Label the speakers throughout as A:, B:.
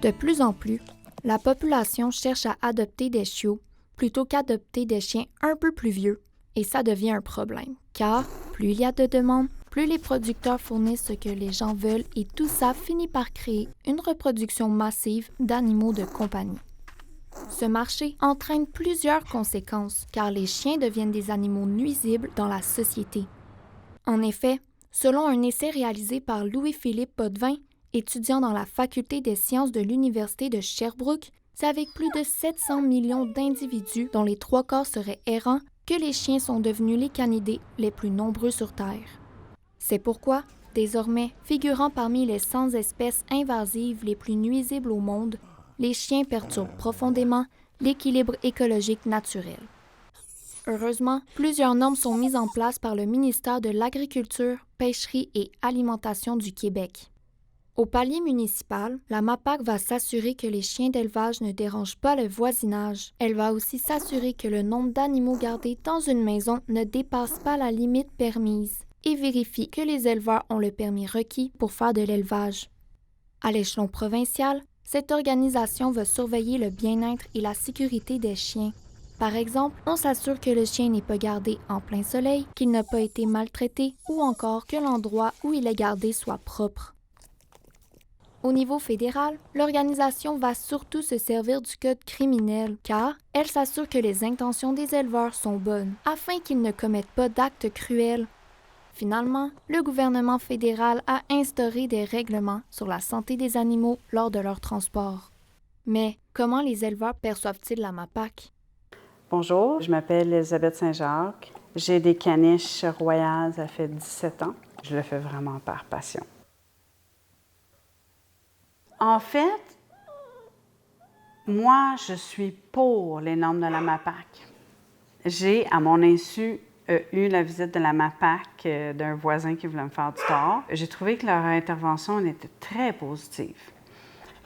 A: De plus en plus, la population cherche à adopter des chiots plutôt qu'adopter des chiens un peu plus vieux, et ça devient un problème, car plus il y a de demandes, plus les producteurs fournissent ce que les gens veulent et tout ça finit par créer une reproduction massive d'animaux de compagnie. Ce marché entraîne plusieurs conséquences, car les chiens deviennent des animaux nuisibles dans la société. En effet, selon un essai réalisé par Louis-Philippe Potvin, étudiant dans la Faculté des sciences de l'Université de Sherbrooke, c'est avec plus de 700 millions d'individus, dont les 3/4 seraient errants, que les chiens sont devenus les canidés les plus nombreux sur Terre. C'est pourquoi, désormais, figurant parmi les 100 espèces invasives les plus nuisibles au monde, les chiens perturbent profondément l'équilibre écologique naturel. Heureusement, plusieurs normes sont mises en place par le ministère de l'Agriculture, Pêcherie et Alimentation du Québec. Au palier municipal, la MAPAQ va s'assurer que les chiens d'élevage ne dérangent pas le voisinage. Elle va aussi s'assurer que le nombre d'animaux gardés dans une maison ne dépasse pas la limite permise et vérifie que les éleveurs ont le permis requis pour faire de l'élevage. À l'échelon provincial, cette organisation va surveiller le bien-être et la sécurité des chiens. Par exemple, on s'assure que le chien n'est pas gardé en plein soleil, qu'il n'a pas été maltraité ou encore que l'endroit où il est gardé soit propre. Au niveau fédéral, l'organisation va surtout se servir du code criminel car elle s'assure que les intentions des éleveurs sont bonnes afin qu'ils ne commettent pas d'actes cruels. Finalement, le gouvernement fédéral a instauré des règlements sur la santé des animaux lors de leur transport. Mais comment les éleveurs perçoivent-ils la MAPAQ?
B: Bonjour, je m'appelle Elisabeth Saint-Jacques. J'ai des caniches royales, ça fait 17 ans. Je le fais vraiment par passion. En fait, moi, je suis pour les normes de la MAPAQ. J'ai, à mon insu, eu la visite de la MAPAQ d'un voisin qui voulait me faire du tort. J'ai trouvé que leur intervention était très positive.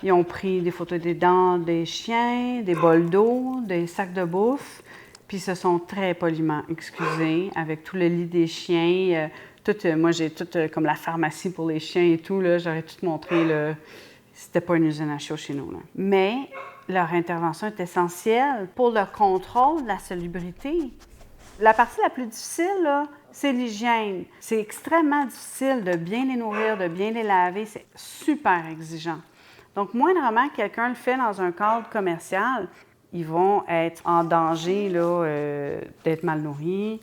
B: Ils ont pris des photos des dents des chiens, des bols d'eau, des sacs de bouffe, puis ils se sont très poliment excusés avec tout le lit des chiens. Moi, j'ai tout comme la pharmacie pour les chiens et tout, là, j'aurais tout montré. Là. C'était pas une usine à chiots chez nous. Là. Mais leur intervention est essentielle pour le contrôle de la salubrité. La partie la plus difficile, là, c'est l'hygiène. C'est extrêmement difficile de bien les nourrir, de bien les laver. C'est super exigeant. Donc, moindrement quelqu'un le fait dans un cadre commercial, ils vont être en danger là, d'être mal nourris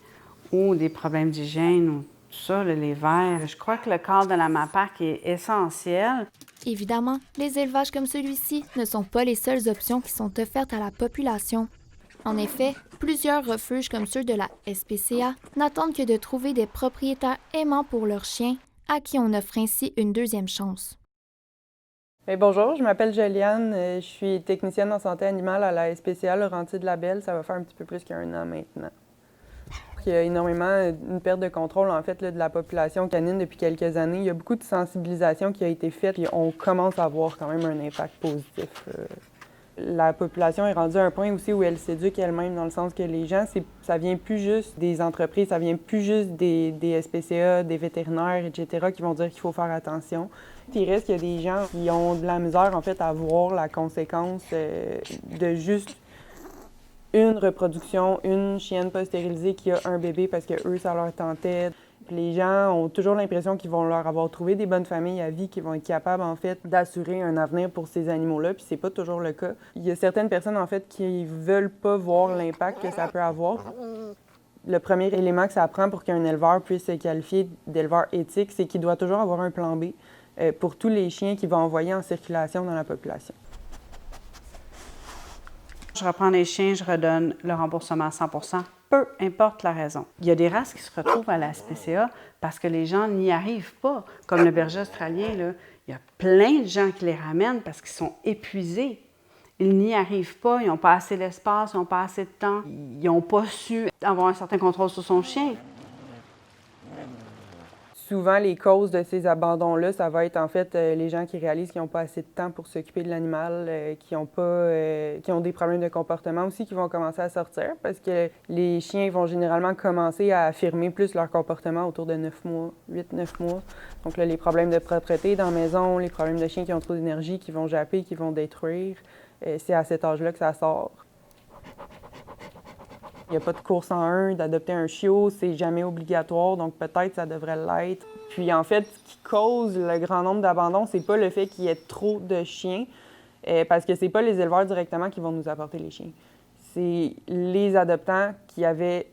B: ou des problèmes d'hygiène ou tout ça, là, les vers. Je crois que le cadre de la MAPAQ est essentiel.
A: Évidemment, les élevages comme celui-ci ne sont pas les seules options qui sont offertes à la population. En effet, plusieurs refuges comme ceux de la SPCA n'attendent que de trouver des propriétaires aimants pour leurs chiens à qui on offre ainsi une deuxième chance.
C: Bonjour, je m'appelle Joliane, je suis technicienne en santé animale à la SPCA Laurentides-Labelle. Ça va faire un petit peu plus qu'1 an maintenant. Il y a énormément une perte de contrôle en fait là, de la population canine depuis quelques années. Il y a beaucoup de sensibilisation qui a été faite et on commence à voir quand même un impact positif. La population est rendue à un point aussi où elle s'éduque elle-même dans le sens que les gens, ça vient plus juste des entreprises, ça vient plus juste des SPCA, des vétérinaires, etc. qui vont dire qu'il faut faire attention. Il reste qu'il y a des gens qui ont de la misère en fait à voir la conséquence de juste une reproduction, une chienne pas stérilisée qui a un bébé parce que eux ça leur tentait. Puis les gens ont toujours l'impression qu'ils vont leur avoir trouvé des bonnes familles à vie qui vont être capables, en fait, d'assurer un avenir pour ces animaux-là, puis c'est pas toujours le cas. Il y a certaines personnes, en fait, qui veulent pas voir l'impact que ça peut avoir. Le premier élément que ça prend pour qu'un éleveur puisse se qualifier d'éleveur éthique, c'est qu'il doit toujours avoir un plan B pour tous les chiens qu'il va envoyer en circulation dans la population.
B: Je reprends les chiens, je redonne le remboursement à 100%, peu importe la raison. Il y a des races qui se retrouvent à la SPCA parce que les gens n'y arrivent pas. Comme le berger australien, là, il y a plein de gens qui les ramènent parce qu'ils sont épuisés. Ils n'y arrivent pas, ils n'ont pas assez d'espace, ils n'ont pas assez de temps, ils n'ont pas su avoir un certain contrôle sur son chien.
C: Souvent, les causes de ces abandons-là, ça va être en fait les gens qui réalisent qu'ils n'ont pas assez de temps pour s'occuper de l'animal, qui ont des problèmes de comportement aussi qui vont commencer à sortir parce que les chiens vont généralement commencer à affirmer plus leur comportement autour de 9 mois, 8-9 mois. Donc là, les problèmes de propreté dans la maison, les problèmes de chiens qui ont trop d'énergie, qui vont japper, qui vont détruire, c'est à cet âge-là que ça sort. Il n'y a pas de cours 101 d'adopter un chiot, c'est jamais obligatoire, donc peut-être ça devrait l'être. Puis en fait, ce qui cause le grand nombre d'abandons, c'est pas le fait qu'il y ait trop de chiens, parce que c'est pas les éleveurs directement qui vont nous apporter les chiens. C'est les adoptants qui avaient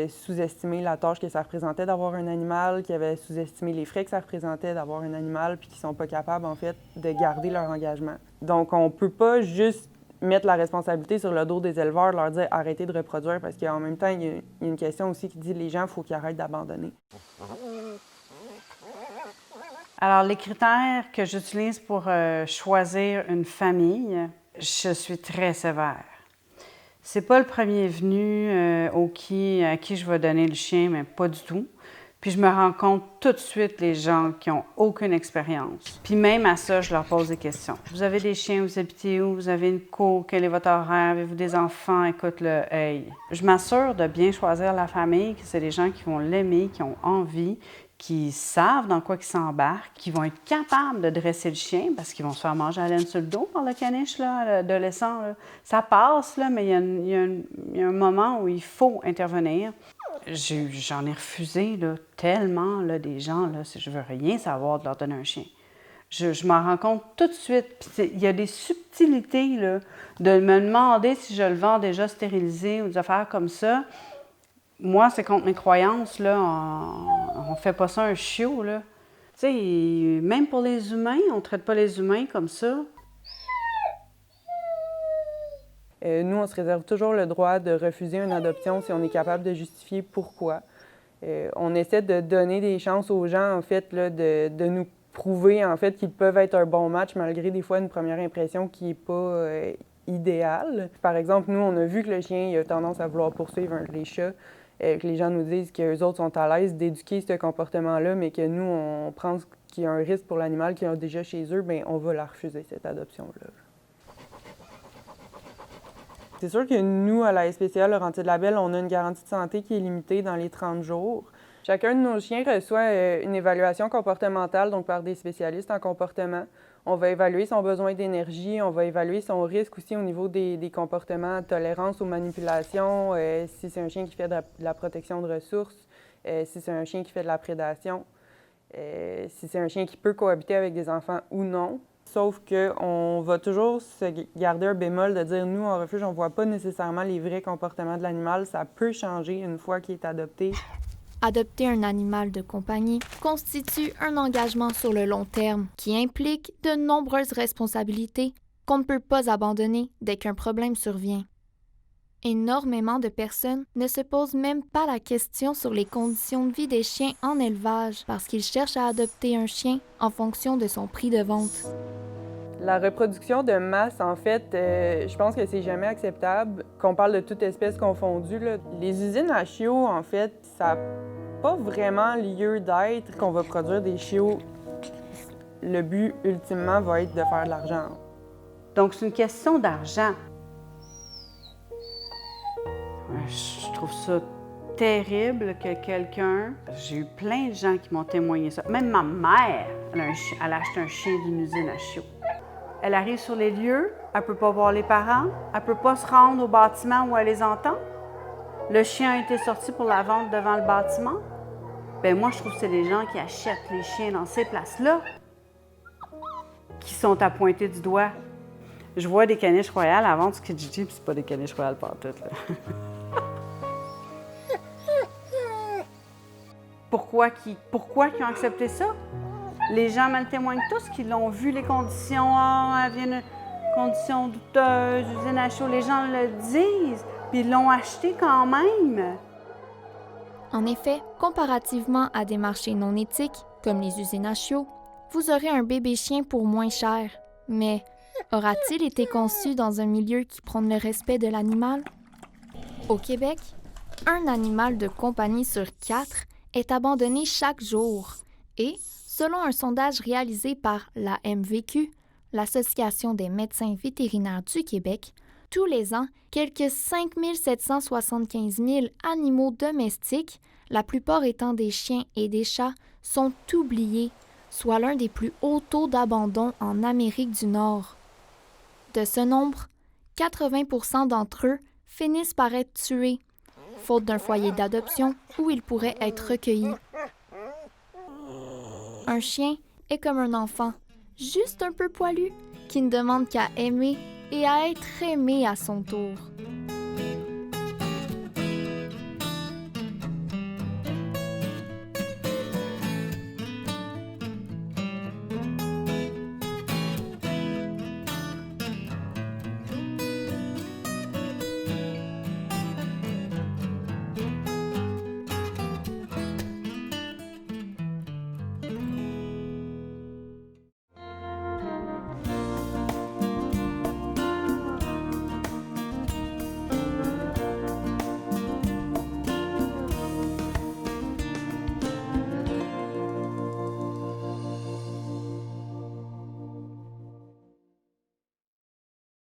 C: sous-estimé la tâche que ça représentait d'avoir un animal, qui avaient sous-estimé les frais que ça représentait d'avoir un animal, puis qui sont pas capables, en fait, de garder leur engagement. Donc on peut pas juste mettre la responsabilité sur le dos des éleveurs, leur dire arrêtez de reproduire, parce qu'en même temps, il y a une question aussi qui dit les gens, il faut qu'ils arrêtent d'abandonner.
B: Alors, les critères que j'utilise pour choisir une famille, je suis très sévère. C'est pas le premier venu à qui je vais donner le chien, mais pas du tout. Puis je me rends compte tout de suite les gens qui n'ont aucune expérience. Puis même à ça, je leur pose des questions. Vous avez des chiens, vous habitez où? Vous avez une cour? Quel est votre horaire? Avez-vous des enfants? Écoute-le, hey. Je m'assure de bien choisir la famille, que c'est des gens qui vont l'aimer, qui ont envie, qui savent dans quoi ils s'embarquent, qui vont être capables de dresser le chien parce qu'ils vont se faire manger à la laine sur le dos par le caniche, là, l'adolescent. Là. Ça passe, là, mais il y a un moment où il faut intervenir. J'en ai refusé là, tellement là, des gens, là, je veux rien savoir de leur donner un chien. Je m'en rends compte tout de suite. Puis il y a des subtilités là, de me demander si je le vends déjà stérilisé ou des affaires comme ça. Moi, c'est contre mes croyances. Là, on fait pas ça un chiot. Là. Tu sais, même pour les humains, on traite pas les humains comme ça.
C: Nous, on se réserve toujours le droit de refuser une adoption si on est capable de justifier pourquoi. On essaie de donner des chances aux gens, en fait, là, de nous prouver, en fait, qu'ils peuvent être un bon match malgré des fois une première impression qui n'est pas idéale. Par exemple, nous, on a vu que le chien il a tendance à vouloir poursuivre les chats, que les gens nous disent qu'eux autres sont à l'aise d'éduquer ce comportement-là, mais que nous, on pense qu'il y a un risque pour l'animal qu'ils ont déjà chez eux, bien, on va la refuser, cette adoption-là. C'est sûr que nous, à la SPCA Laurentides-Labelle, on a une garantie de santé qui est limitée dans les 30 jours. Chacun de nos chiens reçoit une évaluation comportementale, donc par des spécialistes en comportement. On va évaluer son besoin d'énergie, on va évaluer son risque aussi au niveau des comportements, tolérance aux manipulations, si c'est un chien qui fait de la protection de ressources, si c'est un chien qui fait de la prédation, si c'est un chien qui peut cohabiter avec des enfants ou non. Sauf qu'on va toujours se garder un bémol de dire, nous, en refuge, on ne voit pas nécessairement les vrais comportements de l'animal. Ça peut changer une fois qu'il est adopté.
A: Adopter un animal de compagnie constitue un engagement sur le long terme qui implique de nombreuses responsabilités qu'on ne peut pas abandonner dès qu'un problème survient. Énormément de personnes ne se posent même pas la question sur les conditions de vie des chiens en élevage parce qu'ils cherchent à adopter un chien en fonction de son prix de vente.
C: La reproduction de masse, en fait, je pense que c'est jamais acceptable. Qu'on parle de toute espèce confondue, là. Les usines à chiots, en fait, ça n'a pas vraiment lieu d'être qu'on va produire des chiots. Le but, ultimement, va être de faire de l'argent.
B: Donc, c'est une question d'argent. Je trouve ça terrible que quelqu'un... J'ai eu plein de gens qui m'ont témoigné ça. Même ma mère, elle a acheté un chien d'une usine à chiots. Elle arrive sur les lieux, elle ne peut pas voir les parents, elle ne peut pas se rendre au bâtiment où elle les entend. Le chien a été sorti pour la vente devant le bâtiment. Bien, moi, je trouve que c'est les gens qui achètent les chiens dans ces places-là qui sont à pointer du doigt. Je vois des caniches royales à vendre sur Kijiji, puis c'est pas des caniches royales pantoute, là. Pourquoi ils ont accepté ça? Les gens me le témoignent tous, qu'ils l'ont vu, les conditions. Ah, elle vient de conditions douteuses, usine à chaud. Les gens le disent, puis ils l'ont acheté quand même.
A: En effet, comparativement à des marchés non éthiques, comme les usines à chiots, vous aurez un bébé chien pour moins cher. Mais aura-t-il été conçu dans un milieu qui prône le respect de l'animal? Au Québec, un animal de compagnie sur 4 est abandonné chaque jour. Et, selon un sondage réalisé par la MVQ, l'Association des médecins vétérinaires du Québec, tous les ans, quelques 5 775 000 animaux domestiques, la plupart étant des chiens et des chats, sont oubliés, soit l'un des plus hauts taux d'abandon en Amérique du Nord. De ce nombre, 80% d'entre eux finissent par être tués, faute d'un foyer d'adoption où ils pourraient être recueillis. Un chien est comme un enfant, juste un peu poilu, qui ne demande qu'à aimer et à être aimé à son tour.